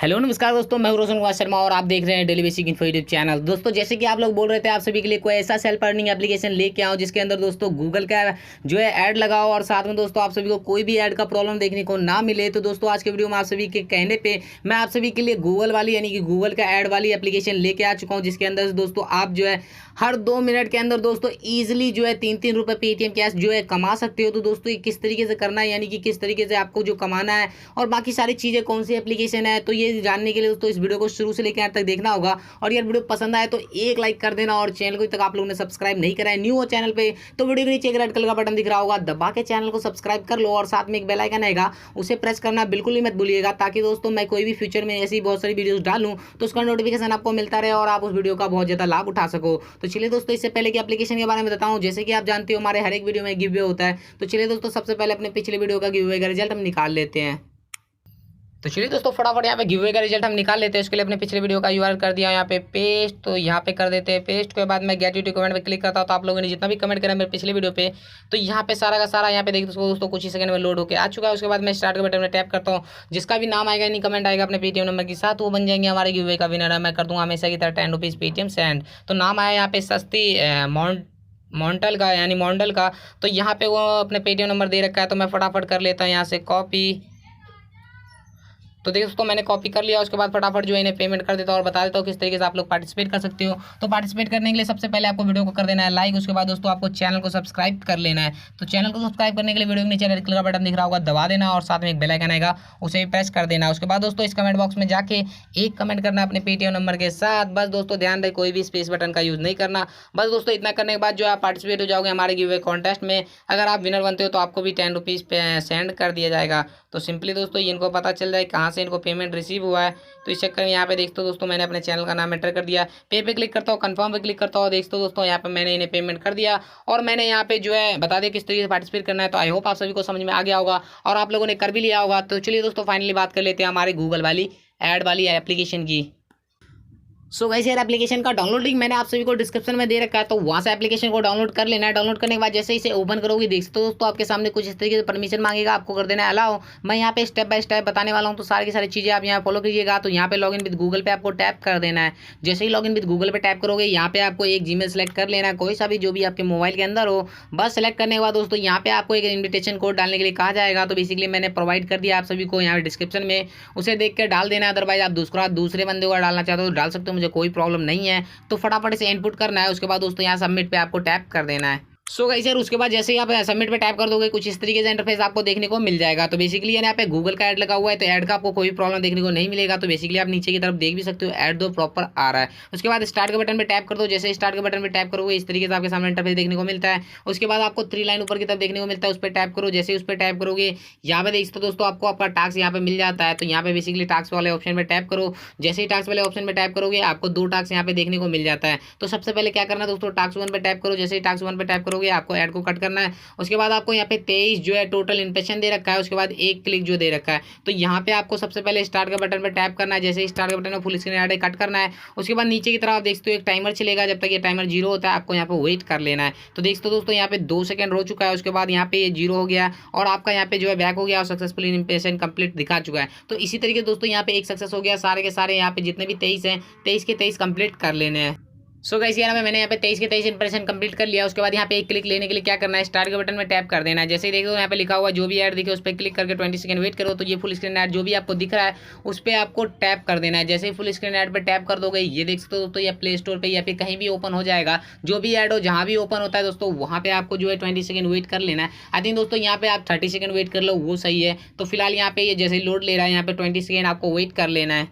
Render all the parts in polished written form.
Hello नमस्कार दोस्तों, मैं हूं रोशन कुमार शर्मा और आप देख रहे हैं daily basic info YouTube channel. दोस्तों जैसे कि आप लोग बोल रहे थे, आप सभी के लिए कोई ऐसा सेल्फ अर्निंग एप्लीकेशन लेके आओ जिसके अंदर दोस्तों गूगल का जो है ऐड लगाओ और साथ में दोस्तों आप सभी को कोई भी ऐड का प्रॉब्लम देखने को ना मिले। तो दोस्तों आज के वीडियो में आप सभी के कहने पे मैं आप सभी के लिए गूगल वाली यानी कि गूगल का ऐड वाली एप्लीकेशन लेके आ चुका हूँ, जिसके अंदर दोस्तों आप जो है हर 2 मिनट के अंदर दोस्तों ईजिली जो है 3-3 रुपये पेटीएम कैश जो है कमा सकते हो। तो दोस्तों ये किस तरीके से करना है, यानी कि किस तरीके से आपको जो कमाना है और बाकी सारी चीज़ें कौन सी एप्लीकेशन है, तो ये जानने के लिए दोस्तों इस वीडियो को शुरू से लेकर अंत तक देखना होगा। और यार वीडियो पसंद आए तो एक लाइक कर देना और चैनल को तक आप लोगों ने सब्सक्राइब नहीं करा है, न्यू हो चैनल पे तो वीडियो के नीचे एक रेड कलर का बटन दिख रहा होगा, दबा के चैनल को सब्सक्राइब कर लो और साथ में एक बेल आइकन आएगा, उसे प्रेस करना बिल्कुल ही मत भूलिएगा, ताकि दोस्तों मैं कोई भी फ्यूचर में ऐसी बहुत सारी वीडियोस डालूं तो उसका नोटिफिकेशन आपको मिलता रहे और आप उस वीडियो का बहुत ज़्यादा लाभ उठा सको। तो चलिए दोस्तों इससे पहले कि एप्लीकेशन के बारे में बताऊं, जैसे कि आप जानते हो हमारे हर एक वीडियो में गिव अवे होता है, तो चलिए दोस्तों सबसे पहले अपने पिछले वीडियो का गिव अवे का रिजल्ट हम निकाल लेते हैं। तो चलिए दोस्तों फटाफट यहाँ पे गिव अवे का रिजल्ट हम निकाल लेते हैं। उसके लिए अपने पिछले वीडियो का यूआरएल कर दिया यहाँ पे पेस्ट, तो यहाँ पे कर देते हैं पेस्ट के बाद मैं गेट यूट्यूब कमेंट पे क्लिक करता हूँ। तो आप लोगों ने जितना भी कमेंट करा मेरे पिछले वीडियो पे, तो यहाँ पे सारा का सारा यहाँ पे देखते दोस्तों कुछ ही सेकंड में लोड होकर आ चुका है। उसके बाद मैं स्टार्ट के बटन में टैप करता हूँ, जिसका भी नाम आएगा नहीं कमेंट आएगा अपने पेटीएम नंबर के साथ, वो बन जाएंगे हमारे गिव अवे का विनर। मैं कर दूँगा हमेशा की तरह 10 रुपीज़ पेटीएम सेंड। तो नाम आया यहाँ पे सस्ती मॉन्टल का यानी मॉन्डल का, तो यहाँ पे वो अपने पेटीएम नंबर दे रखा है, तो मैं फटाफट कर लेता हूँ यहाँ से कॉपी। तो देखो दोस्तों मैंने कॉपी कर लिया। उसके बाद फटाफट जो है इन्हें पेमेंट कर देता हूँ और बता देता हूँ किस तरीके से आप लोग पार्टिसिपेट कर सकते हो। तो पार्टिसिपेट करने के लिए सबसे पहले आपको वीडियो को कर देना है लाइक, उसके बाद दोस्तों आपको चैनल को सब्सक्राइब कर लेना है। तो चैनल को सब्सक्राइब करने के लिए वीडियो के नीचे रेड कलर का बटन दिख रहा होगा, दबा देना और साथ में एक बेल आइकन आएगा, उसे भी प्रेस कर देना। उसके बाद दोस्तों इस कमेंट बॉक्स में जाके एक कमेंट करना अपने पेटीएम नंबर के साथ। बस दोस्तों ध्यान रहे कोई भी स्पेस बटन का यूज़ नहीं करना। बस दोस्तों इतना करने के बाद जो आप पार्टिसिपेट हो जाओगे हमारे गिव अवे कॉन्टेस्ट में। अगर आप विनर बनते हो तो आपको भी 10 रुपीज़ सेंड कर दिया जाएगा। तो सिंपली दोस्तों इनको पता चल जाए कहाँ से इनको पेमेंट रिसीव हुआ है। तो इस चक्कर में यहाँ पे देखते हो दोस्तों मैंने अपने चैनल का नाम एंटर कर दिया, पे क्लिक करता हूँ, कंफर्म पे क्लिक करता हूँ। देखते हो दोस्तों यहाँ पे मैंने इन्हें पेमेंट कर दिया और मैंने यहाँ पे जो है बता दिया किस तरीके से पार्टिसिपेट करना है। तो आई होप आप सभी को समझ में आ गया होगा और आप लोगों ने कर भी लिया होगा। तो चलिए दोस्तों फाइनली बात कर लेते हैं हमारे गूगल वाली ऐड वाली एप्लीकेशन की। सो गाइस यार एप्लीकेशन का डाउनलोड लिंक मैंने आप सभी को डिस्क्रिप्शन में दे रखा है, तो वहाँ से एप्लीकेशन को डाउनलोड कर लेना है। डाउनलोड करने के बाद जैसे इसे ओपन करोगे देखते हो दोस्तों आपके सामने कुछ इस तरीके से परमिशन मांगेगा, आपको कर देना है अलाउ। मैं यहाँ पे स्टेप बाय स्टेप बताने वाला हूँ, तो सारी की सारी चीज़ें आप यहाँ फॉलो कीजिएगा। तो यहाँ पे लॉगिन विद गूगल पे आपको टैप कर देना है। जैसे ही लॉगिन विद गूगल पे टैप करोगे यहाँ पे आपको एक जीमेल सेलेक्ट कर लेना है, कोई सा भी जो भी आपके मोबाइल के अंदर हो। बस सेलेक्ट करने के बाद दोस्तों यहाँ पे आपको एक इन्विटेशन कोड डालने के लिए कहा जाएगा, तो बेसिकली मैंने प्रोवाइड कर दिया आप सभी को यहाँ डिस्क्रिप्शन में, उसे देख कर डाल देना। अदरवाइज आप दूसरे बंदे को डालना चाहते हो तो डाल सकते हो, मुझे कोई प्रॉब्लम नहीं है। तो फटाफट से इनपुट करना है। उसके बाद दोस्तों यहाँ सबमिट पे आपको टैप कर देना है। सो गाइस यार उसके बाद जैसे ही आप सबमिट पे टैप कर दोगे कुछ इस तरीके से इंटरफेस आपको देखने को मिल जाएगा। तो बेसिकली यहाँ पे गूगल का ऐड लगा हुआ है, तो ऐड का आपको कोई प्रॉब्लम देखने को नहीं मिलेगा। तो बेसिकली आप नीचे की तरफ देख भी सकते हो ऐड दो प्रॉपर आ रहा है। उसके बाद स्टार्ट के बटन पे टैप कर दो। जैसे स्टार्ट के बटन पे टैप करोगे इस तरीके से आपके सामने इंटरफेस देखने को मिलता है। उसके बाद आपको 3 लाइन ऊपर की तरफ देखने को मिलता है, उस पर टैप करो। जैसे उस पर टैप करोगे यहाँ पे देखते हो दोस्तों आपको आपका टास्क यहाँ पे मिल जाता है। तो यहाँ पे बेसिकली टास्क वाले ऑप्शन में टैप करो। जैसे ही टास्क वाले ऑप्शन में टैप करोगे आपको 2 टास्क यहाँ पे देखने को मिल जाता है। तो सबसे पहले क्या करना है दोस्तों, टास्क 1 पे टैप करो। जैसे ही टास्क 1 पे टैप करोगे आपको ऐड को कट करना है। उसके बाद आपको यहाँ पे 23 जो है टोटल इंप्रेशन दे रखा है, उसके बाद 1 क्लिक जो दे रखा है। तो यहाँ पे आपको सबसे पहले स्टार्ट के बटन पे टैप करना है। जैसे ही स्टार्ट के बटन में फुल स्क्रीन ऐड कट करना है। उसके बाद नीचे की तरफ आप देखते हो एक टाइमर चलेगा, जब तक ये टाइमर 0 होता है आपको यहाँ पे वेट कर लेना है। तो देखते हो दोस्तों यहाँ पे 2 सेकंड हो चुका है। उसके बाद यहाँ पे ये 0 हो गया और आपका यहाँ पे जो है बैक हो गया और सक्सेसफुली इंप्रेशन कंप्लीट दिखा चुका है। तो इसी तरीके से दोस्तों यहाँ पे एक सक्सेस हो गया। सारे के सारे यहाँ पे जितने भी 23 हैं 23 के 23 कंप्लीट कर लेने हैं। सो गाइस यार मैंने यहाँ पे 23 के 23 इंप्रेशन कंप्लीट कर लिया। उसके बाद यहाँ पे एक क्लिक लेने के लिए क्या करना है, स्टार्ट के बटन में टैप कर देना है। जैसे ही देखो यहाँ पे लिखा हुआ जो भी ऐड दिखे उस पर क्लिक करके 20 सेकंड वेट करो। तो ये फुल स्क्रीन ऐड जो भी आपको दिख रहा है उस पर आपको टैप कर देना है। जैसे ही फुल स्क्रीन ऐड पर टैप कर दोगे ये देख सकते हो दोस्तों, या प्ले स्टोर पर या फिर कहीं भी ओपन हो जाएगा। जो भी ऐड हो जहाँ भी ओपन होता है दोस्तों वहाँ पे आपको जो है 20 सेकंड वेट कर लेना है। आई थिंक दोस्तों यहाँ पे आप 30 सेकंड वेट कर लो वो सही है। तो फिलहाल यहाँ पे ये जैसे ही लोड ले रहा है यहाँ पे 20 सेकंड आपको वेट कर लेना है।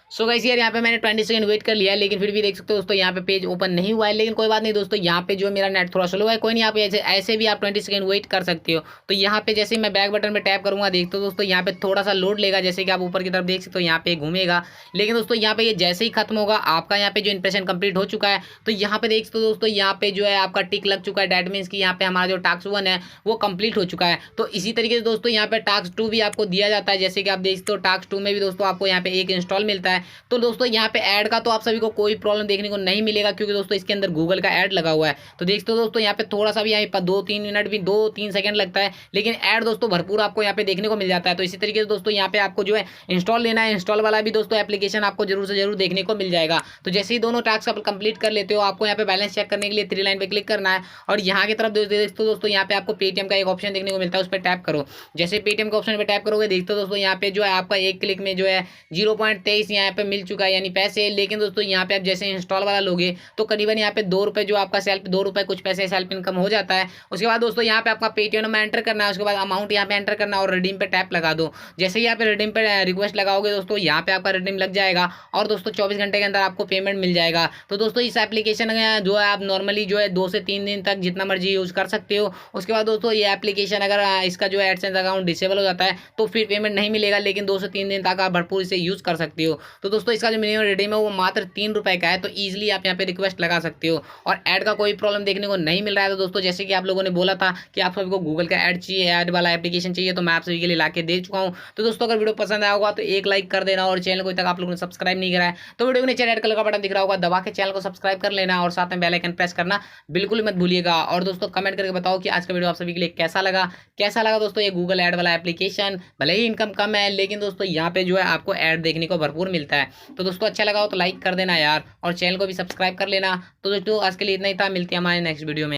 सो गाइस यार यहाँ पे मैंने 20 सेकंड वेट कर लिया है, लेकिन फिर भी देख सकते हो दोस्तों यहाँ पे पेज ओपन नहीं हुआ है। लेकिन कोई बात नहीं दोस्तों, यहाँ पे जो मेरा नेट थोड़ा स्लो है, कोई नहीं, आप ऐसे भी आप 20 सेकंड वेट कर सकते हो। तो यहाँ पे जैसे मैं बैक बटन पे टैप करूंगा देखते हो दोस्तों यहाँ पे थोड़ा सा लोड लेगा। जैसे कि आप ऊपर की तरफ देख सकते हो यहाँ पे घूमेगा। लेकिन दोस्तों यहाँ पे ये जैसे ही खत्म होगा आपका यहाँ पे जो इंप्रेशन कंप्लीट हो चुका है। तो यहाँ पे देख सकते हो दोस्तों यहाँ पे जो है आपका टिक लग चुका है। डैट मीन्स कि यहाँ पे हमारा जो टास्क 1 है वो कंप्लीट हो चुका है। तो इसी तरीके से दोस्तों यहाँ पे टास्क 2 भी आपको दिया जाता है। जैसे कि आप देख सकते हो टास्क 2 में भी दोस्तों आपको यहाँ पे एक इंस्टॉल मिलता है। है। तो दोस्तों यहाँ पे ऐड का तो आप सभी को कोई प्रॉब्लम देखने को नहीं मिलेगा, क्योंकि दोस्तों इसके अंदर गूगल का ऐड लगा हुआ है। तो देखते हो दोस्तों यहाँ पे थोड़ा सा भी यहाँ पर 2-3 मिनट भी 2-3 सेकंड लगता है, लेकिन ऐड दोस्तों भरपूर आपको यहाँ पे देखने को मिल जाता है। तो इसी तरीके से दोस्तों यहाँ पे आपको जो है इंस्टॉल लेना है, इंस्टॉल वाला भी दोस्तों एप्लीकेशन आपको जरूर से जरूर देखने को मिल जाएगा। तो जैसे ही दोनों टास्क आप कंप्लीट कर लेते हो, आपको यहाँ पे बैलेंस चेक करने के लिए 3 लाइन पे क्लिक करना है और यहाँ की तरफ दोस्तों यहाँ पे आपको पेटीएम का एक ऑप्शन देखने को मिलता है, उस पर टैप करो। जैसे पेटीएम के ऑप्शन पे टैप करोगे, देखते हो दोस्तों यहाँ पे जो है आपका एक क्लिक में जो है 0.23 यहाँ पे मिल चुका है यानी पैसे। लेकिन दोस्तों यहाँ पे आप जैसे इंस्टॉल वाला लोगे तो करीबन यहाँ पे 2 रुपये जो आपका सेल्फ 2 रुपये कुछ पैसे सेल्फ इनकम हो जाता है। उसके बाद दोस्तों यहाँ पे आपका पेटीएम नंबर एंटर करना है, उसके बाद अमाउंट यहाँ पे एंटर करना और रिडीम पे टैप लगा दो। जैसे ही यहाँ पे रिडीम पे रिक्वेस्ट लगाओगे दोस्तों, यहाँ पे आपका रिडीम लग जाएगा और दोस्तों 24 घंटे के अंदर आपको पेमेंट मिल जाएगा। तो दोस्तों इस एप्लीकेशन जो है आप नॉर्मली जो है 2 से 3 दिन तक जितना मर्जी यूज़ कर सकते हो। उसके बाद दोस्तों ये एप्लीकेशन अगर इसका जो है एडसेंस अकाउंट डिसेबल हो जाता है तो फिर पेमेंट नहीं मिलेगा, लेकिन 2 से 3 दिन तक आप भरपूर इसे यूज़ कर सकते हो। तो दोस्तों इसका जो मिनिमम रिडीम है वो मात्र 3 रुपये का है, तो ईजिली आप यहाँ पे रिक्वेस्ट लगा सकते हो और ऐड का कोई प्रॉब्लम देखने को नहीं मिल रहा है। तो दोस्तों जैसे कि आप लोगों ने बोला था कि आप सभी को गूगल का ऐड चाहिए, ऐड वाला एप्लीकेशन चाहिए, तो मैं आप सभी के लिए ला के दे चुका हूँ। तो दोस्तों अगर वीडियो पसंद आया होगा तो एक लाइक कर देना और चैनल को अभी तक आप लोगों ने सब्सक्राइब नहीं करा है तो वीडियो के नीचे रेड कलर का बटन दिख रहा होगा, दबा के चैनल को सब्सक्राइब कर लेना और साथ में बेल आइकन प्रेस करना बिल्कुल मत भूलिएगा। और दोस्तों कमेंट करके बताओ कि आज का वीडियो आप सभी के लिए कैसा लगा दोस्तों ये गूगल ऐड वाला एप्लीकेशन। भले ही इनकम कम है, लेकिन दोस्तों यहाँ पे जो है आपको ऐड देखने को भरपूर मिलता है। तो दोस्तों अच्छा लगा हो तो लाइक कर देना यार और चैनल को भी सब्सक्राइब कर लेना। तो दोस्तों आज के लिए इतना ही था, मिलते हैं हमारे नेक्स्ट वीडियो में।